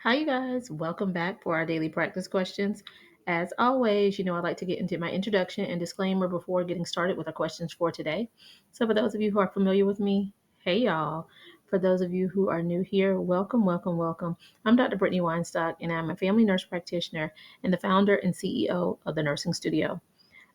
Hi, you guys. Welcome back for our daily practice questions. As always, I like to get into my introduction and disclaimer before getting started with our questions for today. So, for those of you who are familiar with me, hey, y'all. For those of you who are new here, welcome, welcome, welcome. I'm Dr. Brittany Weinstock, and I'm a family nurse practitioner and the founder and CEO of the Nursing Studio.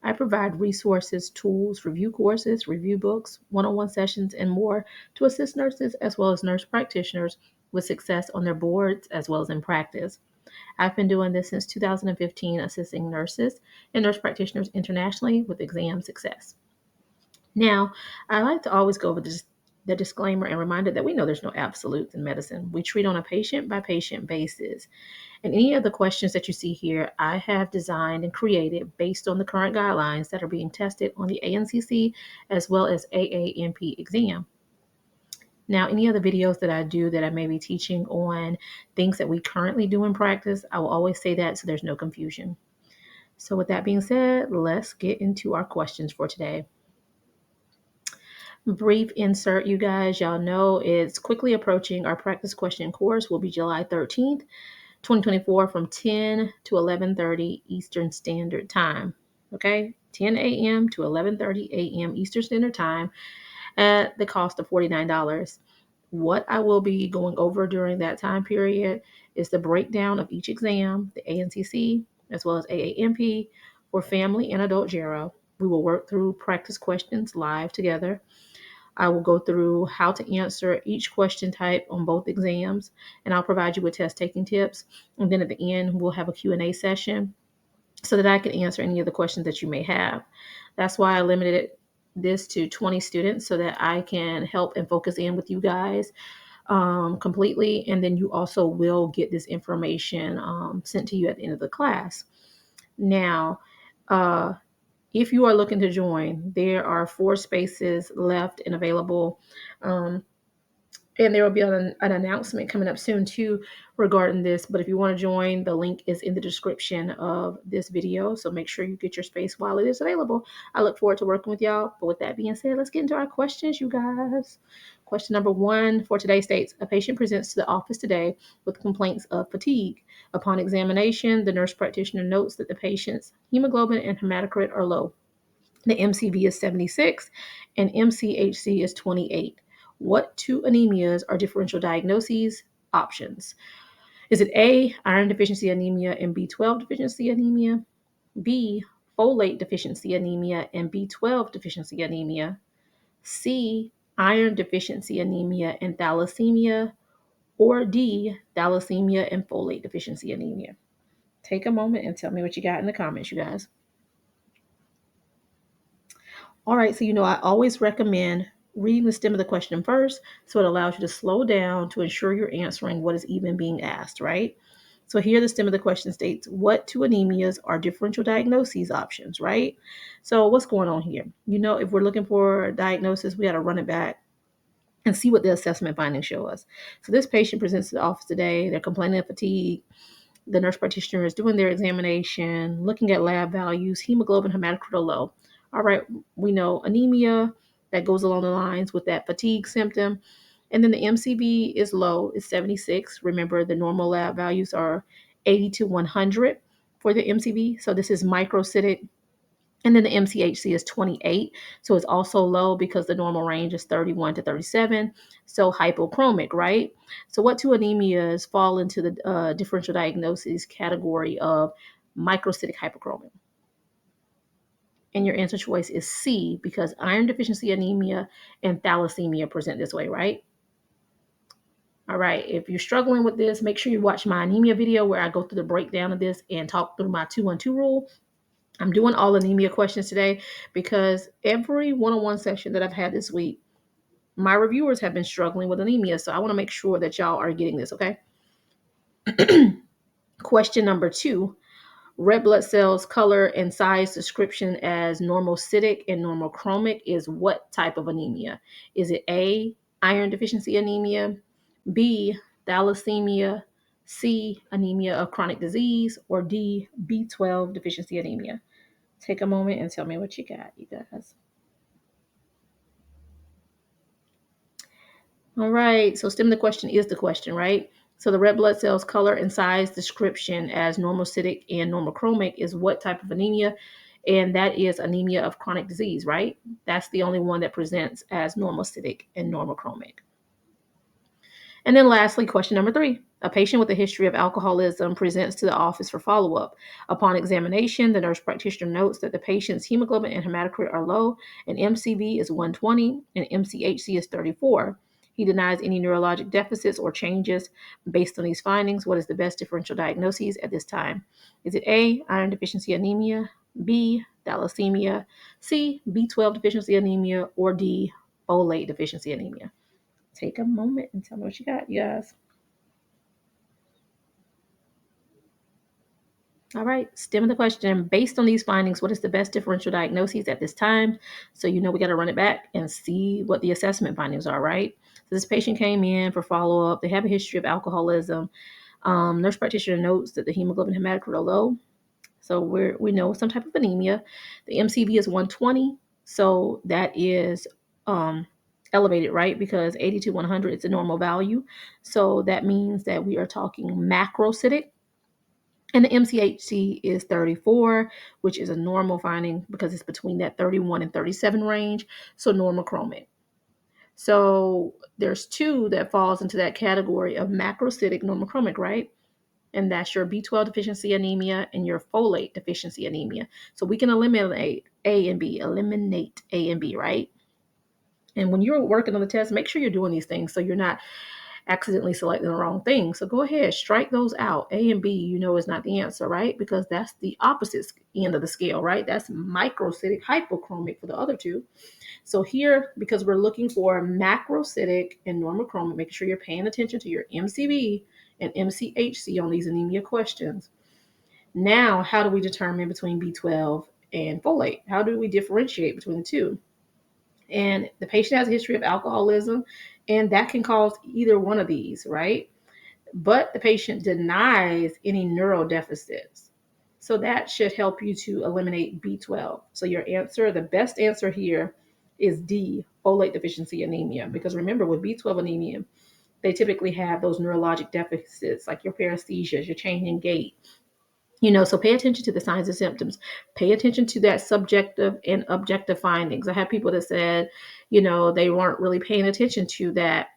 I provide resources, tools, review courses, review books, one on one sessions, and more to assist nurses as well as nurse practitioners with success on their boards as well as in practice. I've been doing this since 2015, assisting nurses and nurse practitioners internationally with exam success. Now, I like to always go over the disclaimer and reminder that we know there's no absolutes in medicine. We treat on a patient by patient basis. And any of the questions that you see here, I have designed and created based on the current guidelines that are being tested on the ANCC as well as AANP exam. Now, any other videos that I do that I may be teaching on things that we currently do in practice, I will always say that so there's no confusion. So, with that being said, let's get into our questions for today. Brief insert, you guys. Y'all know it's quickly approaching. Our practice question course will be July 13th. 2024 from 10 to 11:30 Eastern Standard Time. Okay, 10 a.m. to 11:30 a.m. Eastern Standard Time at the cost of $49. What I will be going over during that time period is the breakdown of each exam, the ANCC as well as AAMP for family and adult GERO. We will work through practice questions live together. I will go through how to answer each question type on both exams, and I'll provide you with test taking tips. And then at the end, we'll have a Q&A session so that I can answer any of the questions that you may have. That's why I limited this to 20 students so that I can help and focus in with you guys completely. And then you also will get this information sent to you at the end of the class. Now, if you are looking to join, there are 4 spaces left and available. Um, and there will be an announcement coming up soon too regarding this. But if you want to join, the link is in the description of this video. So make sure you get your space while it is available. I look forward to working with y'all. But with that being said, let's get into our questions, you guys. Question number 1 for today states, a patient presents to the office today with complaints of fatigue. Upon examination, the nurse practitioner notes that the patient's hemoglobin and hematocrit are low. The MCV is 76 and MCHC is 28. What 2 anemias are differential diagnoses? Options. Is it A, iron deficiency anemia and B12 deficiency anemia? B, folate deficiency anemia and B12 deficiency anemia? C, iron deficiency anemia and thalassemia? Or D, thalassemia and folate deficiency anemia? Take a moment and tell me what you got in the comments, you guys. All right, so I always recommend reading the stem of the question first, so it allows you to slow down to ensure you're answering what is even being asked, right? So here the stem of the question states, what 2 anemias are differential diagnoses options, right? So what's going on here? If we're looking for a diagnosis, we got to run it back and see what the assessment findings show us. So this patient presents to the office today, they're complaining of fatigue. The nurse practitioner is doing their examination, looking at lab values, hemoglobin, hematocrit are low. All right, we know anemia, that goes along the lines with that fatigue symptom. And then the MCV is low, it's 76. Remember, the normal lab values are 80 to 100 for the MCV. So this is microcytic. And then the MCHC is 28. So it's also low because the normal range is 31 to 37. So hypochromic, right? So what 2 anemias fall into the differential diagnosis category of microcytic hypochromic? And your answer choice is C because iron deficiency anemia and thalassemia present this way, right? All right, if you're struggling with this, make sure you watch my anemia video where I go through the breakdown of this and talk through my 2-1-2 rule. I'm doing all anemia questions today because every one-on-one session that I've had this week, my reviewers have been struggling with anemia. So I want to make sure that y'all are getting this, okay? Question number 2, red blood cells color and size description as normocytic and normochromic is what type of anemia? Is it A, iron deficiency anemia, B, thalassemia, C, anemia of chronic disease, or D, B12 deficiency anemia? Take a moment and tell me what you got, you guys. All right, so stem the question is the question, right? So the red blood cells color and size description as normocytic and normochromic is what type of anemia? And that is anemia of chronic disease, right? That's the only one that presents as normocytic and normochromic. And then lastly, question number 3. A patient with a history of alcoholism presents to the office for follow-up. Upon examination, the nurse practitioner notes that the patient's hemoglobin and hematocrit are low, and MCV is 120 and MCHC is 34. He denies any neurologic deficits or changes. Based on these findings, what is the best differential diagnosis at this time? Is it A, iron deficiency anemia, B, thalassemia, C, B12 deficiency anemia, or D, folate deficiency anemia? Take a moment and tell me what you got, you guys. All right, stem of the question. Based on these findings, what is the best differential diagnosis at this time? So you know we got to run it back and see what the assessment findings are, right? So this patient came in for follow-up. They have a history of alcoholism. Nurse practitioner notes that the hemoglobin hematocrit are low. So we know some type of anemia. The MCV is 120. So that is elevated, right? Because 80 to 100 is a normal value. So that means that we are talking macrocytic. And the MCHC is 34, which is a normal finding because it's between that 31 and 37 range. So normochromic. So there's two that falls into that category of macrocytic normochromic, right? And that's your B12 deficiency anemia and your folate deficiency anemia. So we can eliminate A and B, right? And when you're working on the test, make sure you're doing these things so you're not accidentally selecting the wrong thing. So go ahead, strike those out. A and B, you know, is not the answer, right? Because that's the opposite end of the scale, right? That's microcytic hypochromic for the other two. So here, because we're looking for macrocytic and normochromic, making sure you're paying attention to your MCV and MCHC on these anemia questions. Now, how do we determine between B12 and folate? How do we differentiate between the two? And the patient has a history of alcoholism, and that can cause either one of these, right? But the patient denies any neural deficits. So that should help you to eliminate B12. So your answer, the best answer here is D, folate deficiency anemia. Because remember, with B12 anemia, they typically have those neurologic deficits like your paresthesias, your change in gait. So pay attention to the signs and symptoms. Pay attention to that subjective and objective findings. I have people that said, they weren't really paying attention to that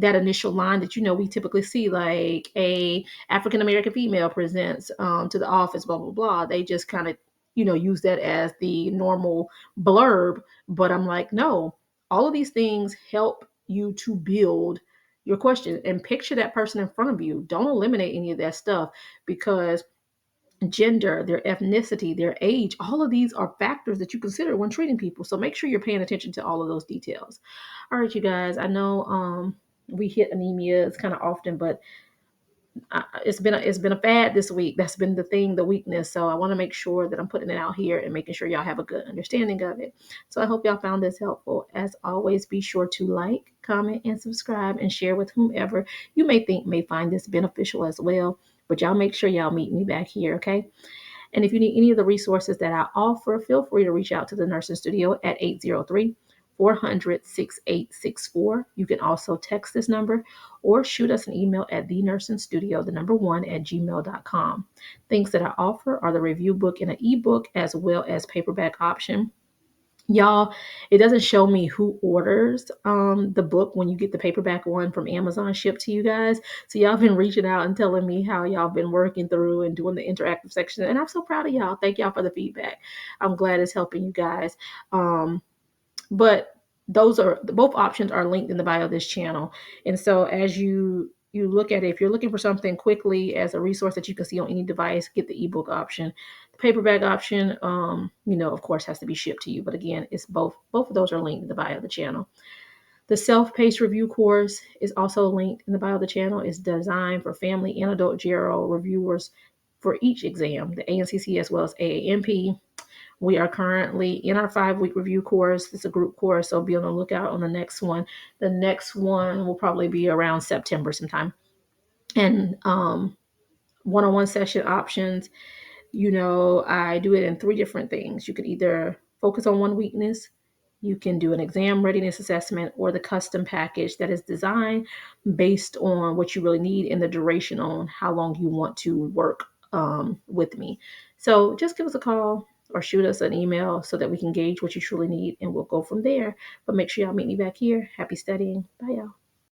initial line that we typically see, like a African American female presents to the office, blah blah blah. They just kind of use that as the normal blurb. But I'm like, no, all of these things help you to build your question and picture that person in front of you. Don't eliminate any of that stuff, because gender, their ethnicity, their age, all of these are factors that you consider when treating people. So make sure you're paying attention to all of those details. All right, you guys, I know we hit anemia kind of often, but it's been a fad this week. That's been the thing, the weakness. So I want to make sure that I'm putting it out here and making sure y'all have a good understanding of it. So I hope y'all found this helpful. As always, be sure to like, comment, and subscribe, and share with whomever you may think may find this beneficial as well. But y'all make sure y'all meet me back here, okay? And if you need any of the resources that I offer, feel free to reach out to the Nursing Studio at 803-400-6864. You can also text this number or shoot us an email at thenursingstudio, the number 1, at gmail.com. Things that I offer are the review book and an ebook, as well as paperback option. Y'all, it doesn't show me who orders the book when you get the paperback one from Amazon shipped to you guys. So y'all been reaching out and telling me how y'all been working through and doing the interactive section. And I'm so proud of y'all. Thank y'all for the feedback. I'm glad it's helping you guys. But both options are linked in the bio of this channel. And so as you look at it, if you're looking for something quickly as a resource that you can see on any device, get the ebook option. The paperback option, of course, has to be shipped to you. But again, it's both of those are linked in the bio of the channel. The self-paced review course is also linked in the bio of the channel. It's designed for family and adult GRO reviewers for each exam, the ANCC as well as AAMP. We are currently in our 5-week review course. It's a group course, so be on the lookout on the next one. The next one will probably be around September sometime. And one-on-one session options, I do it in 3 different things. You could either focus on one weakness, You can do an exam readiness assessment or the custom package that is designed based on what you really need and the duration on how long you want to work with me. So just give us a call or shoot us an email so that we can gauge what you truly need and we'll go from there. But make sure y'all meet me back here. Happy studying. Bye, y'all.